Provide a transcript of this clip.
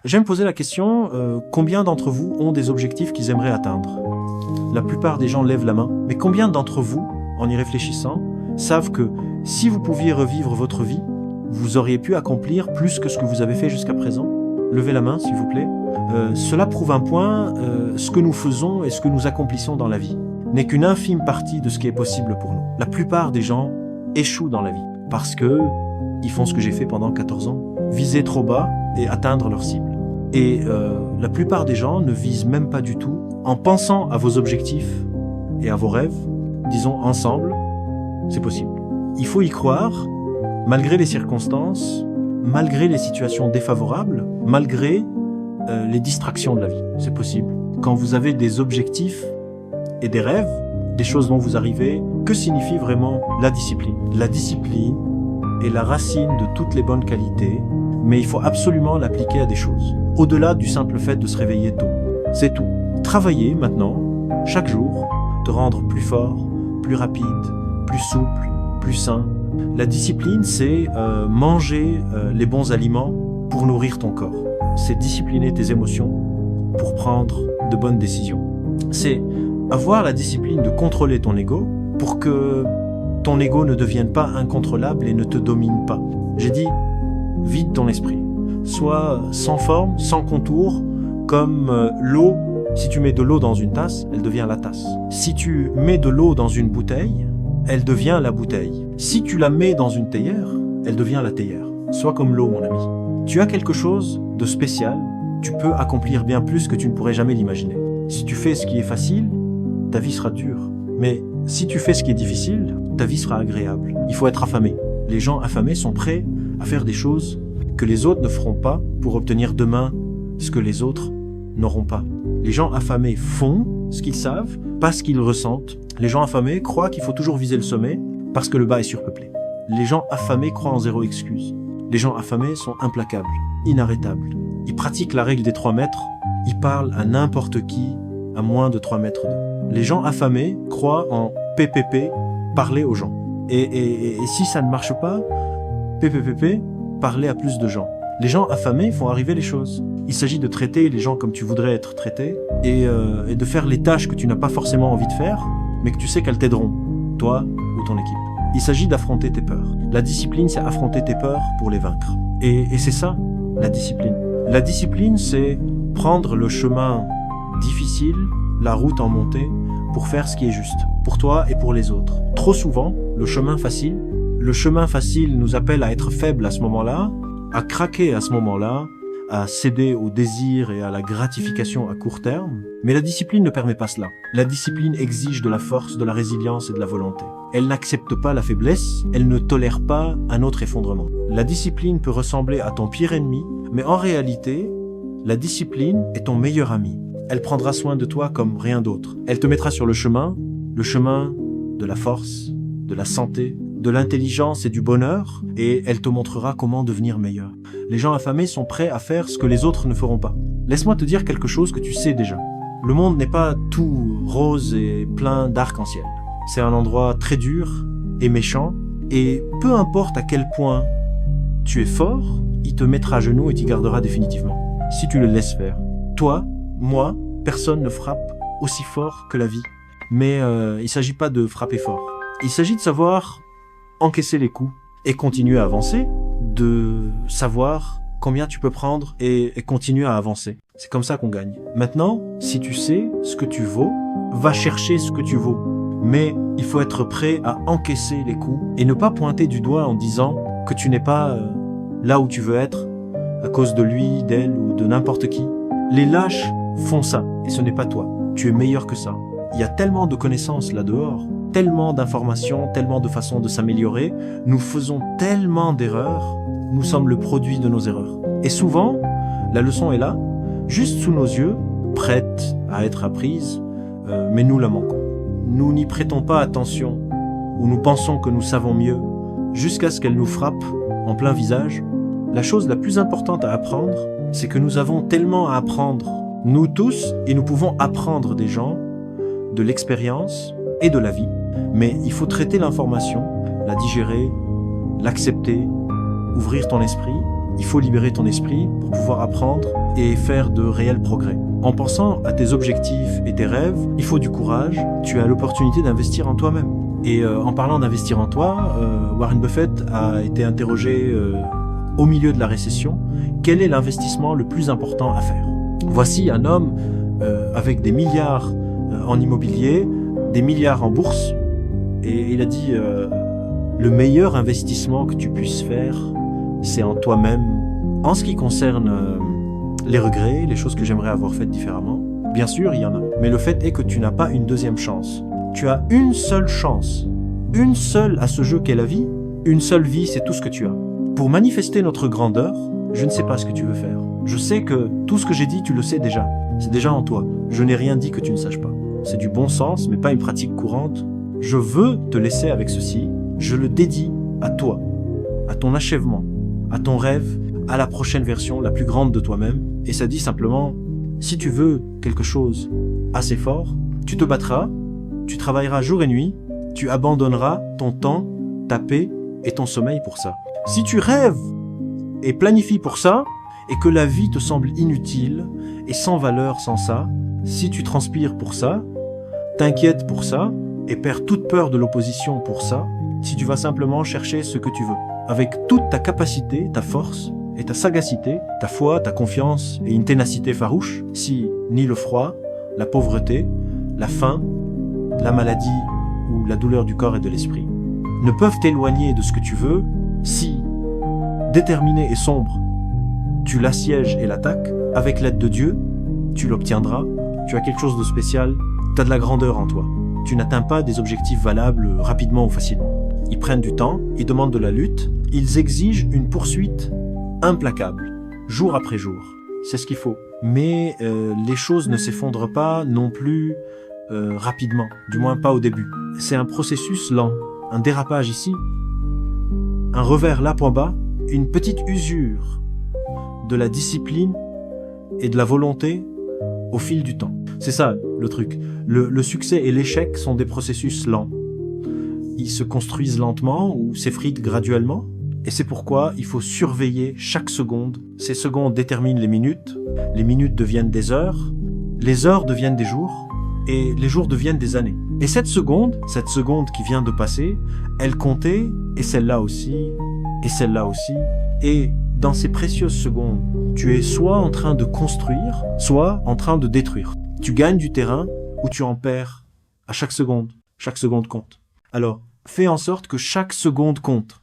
J'aime poser la question, combien d'entre vous ont des objectifs qu'ils aimeraient atteindre? La plupart des gens lèvent la main, mais combien d'entre vous, en y réfléchissant, savent que si vous pouviez revivre votre vie, vous auriez pu accomplir plus que ce que vous avez fait jusqu'à présent? Levez la main, s'il vous plaît. Cela prouve un point, ce que nous faisons et ce que nous accomplissons dans la vie n'est qu'une infime partie de ce qui est possible pour nous. La plupart des gens échouent dans la vie parce que ils font ce que j'ai fait pendant 14 ans, viser trop bas et atteindre leur cible. Et la plupart des gens ne visent même pas du tout en pensant à vos objectifs et à vos rêves. Disons ensemble, c'est possible. Il faut y croire, malgré les circonstances, malgré les situations défavorables, malgré les distractions de la vie. C'est possible. Quand vous avez des objectifs et des rêves, des choses dont vous arrivez, que signifie vraiment la discipline? La discipline est la racine de toutes les bonnes qualités, mais il faut absolument l'appliquer à des choses. Au-delà du simple fait de se réveiller tôt. C'est tout. Travailler maintenant, chaque jour, te rendre plus fort, plus rapide, plus souple, plus sain. La discipline, c'est manger les bons aliments pour nourrir ton corps. C'est discipliner tes émotions pour prendre de bonnes décisions. C'est avoir la discipline de contrôler ton ego pour que ton ego ne devienne pas incontrôlable et ne te domine pas. J'ai dit, vide ton esprit. Sois sans forme, sans contour, comme l'eau. Si tu mets de l'eau dans une tasse, elle devient la tasse. Si tu mets de l'eau dans une bouteille, elle devient la bouteille. Si tu la mets dans une théière, elle devient la théière. Sois comme l'eau, mon ami. Tu as quelque chose de spécial, tu peux accomplir bien plus que tu ne pourrais jamais l'imaginer. Si tu fais ce qui est facile, ta vie sera dure. Mais si tu fais ce qui est difficile, ta vie sera agréable. Il faut être affamé. Les gens affamés sont prêts à faire des choses que les autres ne feront pas pour obtenir demain ce que les autres n'auront pas. Les gens affamés font ce qu'ils savent, pas ce qu'ils ressentent. Les gens affamés croient qu'il faut toujours viser le sommet parce que le bas est surpeuplé. Les gens affamés croient en zéro excuse. Les gens affamés sont implacables, inarrêtables. Ils pratiquent la règle des 3 mètres. Ils parlent à n'importe qui à moins de 3 mètres d'eux. Les gens affamés croient en PPP, parler aux gens. Et si ça ne marche pas, PPPP, parler à plus de gens. Les gens affamés font arriver les choses. Il s'agit de traiter les gens comme tu voudrais être traité et de faire les tâches que tu n'as pas forcément envie de faire, mais que tu sais qu'elles t'aideront, toi ou ton équipe. Il s'agit d'affronter tes peurs. La discipline, c'est affronter tes peurs pour les vaincre. Et c'est ça, la discipline. La discipline, c'est prendre le chemin difficile, la route en montée, pour faire ce qui est juste, pour toi et pour les autres. Trop souvent, le chemin facile nous appelle à être faibles à ce moment-là, à craquer à ce moment-là, à céder au désir et à la gratification à court terme. Mais la discipline ne permet pas cela. La discipline exige de la force, de la résilience et de la volonté. Elle n'accepte pas la faiblesse, elle ne tolère pas un autre effondrement. La discipline peut ressembler à ton pire ennemi, mais en réalité, la discipline est ton meilleur ami. Elle prendra soin de toi comme rien d'autre. Elle te mettra sur le chemin de la force, de la santé, de l'intelligence et du bonheur, et elle te montrera comment devenir meilleur. Les gens affamés sont prêts à faire ce que les autres ne feront pas. Laisse-moi te dire quelque chose que tu sais déjà. Le monde n'est pas tout rose et plein d'arc-en-ciel. C'est un endroit très dur et méchant, et peu importe à quel point tu es fort, il te mettra à genoux et t'y gardera définitivement. Si tu le laisses faire. Toi, moi, personne ne frappe aussi fort que la vie. Mais il ne s'agit pas de frapper fort. Il s'agit de savoir encaisser les coups et continuer à avancer, de savoir combien tu peux prendre et continuer à avancer. C'est comme ça qu'on gagne. Maintenant, si tu sais ce que tu vaux, va chercher ce que tu vaux. Mais il faut être prêt à encaisser les coups et ne pas pointer du doigt en disant que tu n'es pas là où tu veux être à cause de lui, d'elle ou de n'importe qui. Les lâches font ça et ce n'est pas toi. Tu es meilleur que ça. Il y a tellement de connaissances là dehors, tellement d'informations, tellement de façons de s'améliorer. Nous faisons tellement d'erreurs. Nous sommes le produit de nos erreurs. Et souvent, la leçon est là, juste sous nos yeux, prête à être apprise, mais nous la manquons. Nous n'y prêtons pas attention, ou nous pensons que nous savons mieux, jusqu'à ce qu'elle nous frappe en plein visage. La chose la plus importante à apprendre, c'est que nous avons tellement à apprendre, nous tous, et nous pouvons apprendre des gens, de l'expérience et de la vie. Mais il faut traiter l'information, la digérer, l'accepter, ouvrir ton esprit. Il faut libérer ton esprit pour pouvoir apprendre et faire de réels progrès. En pensant à tes objectifs et tes rêves, il faut du courage, tu as l'opportunité d'investir en toi-même. Et en parlant d'investir en toi, Warren Buffett a été interrogé au milieu de la récession, quel est l'investissement le plus important à faire? Voici un homme avec des milliards en immobilier, des milliards en bourse, et il a dit le meilleur investissement que tu puisses faire, c'est en toi-même. En ce qui concerne les regrets, les choses que j'aimerais avoir faites différemment, bien sûr, il y en a. Mais le fait est que tu n'as pas une deuxième chance. Tu as une seule chance, une seule à ce jeu qu'est la vie. Une seule vie, c'est tout ce que tu as. Pour manifester notre grandeur, je ne sais pas ce que tu veux faire. Je sais que tout ce que j'ai dit, tu le sais déjà. C'est déjà en toi. Je n'ai rien dit que tu ne saches pas. C'est du bon sens, mais pas une pratique courante. Je veux te laisser avec ceci. Je le dédie à toi, à ton achèvement, à ton rêve, à la prochaine version, la plus grande de toi-même. Et ça dit simplement, si tu veux quelque chose assez fort, tu te battras, tu travailleras jour et nuit, tu abandonneras ton temps, ta paix et ton sommeil pour ça. Si tu rêves et planifies pour ça, et que la vie te semble inutile et sans valeur sans ça, si tu transpires pour ça, t'inquiètes pour ça, et perds toute peur de l'opposition pour ça, si tu vas simplement chercher ce que tu veux, avec toute ta capacité, ta force et ta sagacité, ta foi, ta confiance et une ténacité farouche, si ni le froid, la pauvreté, la faim, la maladie ou la douleur du corps et de l'esprit ne peuvent t'éloigner de ce que tu veux, si, déterminé et sombre, tu l'assièges et l'attaques, avec l'aide de Dieu, tu l'obtiendras, tu as quelque chose de spécial, tu as de la grandeur en toi. Tu n'atteins pas des objectifs valables rapidement ou facilement. Ils prennent du temps, ils demandent de la lutte, ils exigent une poursuite implacable, jour après jour. C'est ce qu'il faut. Mais les choses ne s'effondrent pas non plus rapidement, du moins pas au début. C'est un processus lent, un dérapage ici, un revers là point bas, une petite usure de la discipline et de la volonté au fil du temps. C'est ça le truc. Le succès et l'échec sont des processus lents. Ils se construisent lentement ou s'effritent graduellement. Et c'est pourquoi il faut surveiller chaque seconde. Ces secondes déterminent les minutes deviennent des heures, les heures deviennent des jours, et les jours deviennent des années. Et cette seconde qui vient de passer, elle comptait, et celle-là aussi, et celle-là aussi. Et dans ces précieuses secondes, tu es soit en train de construire, soit en train de détruire. Tu gagnes du terrain ou tu en perds à chaque seconde. Chaque seconde compte. Alors, fais en sorte que chaque seconde compte.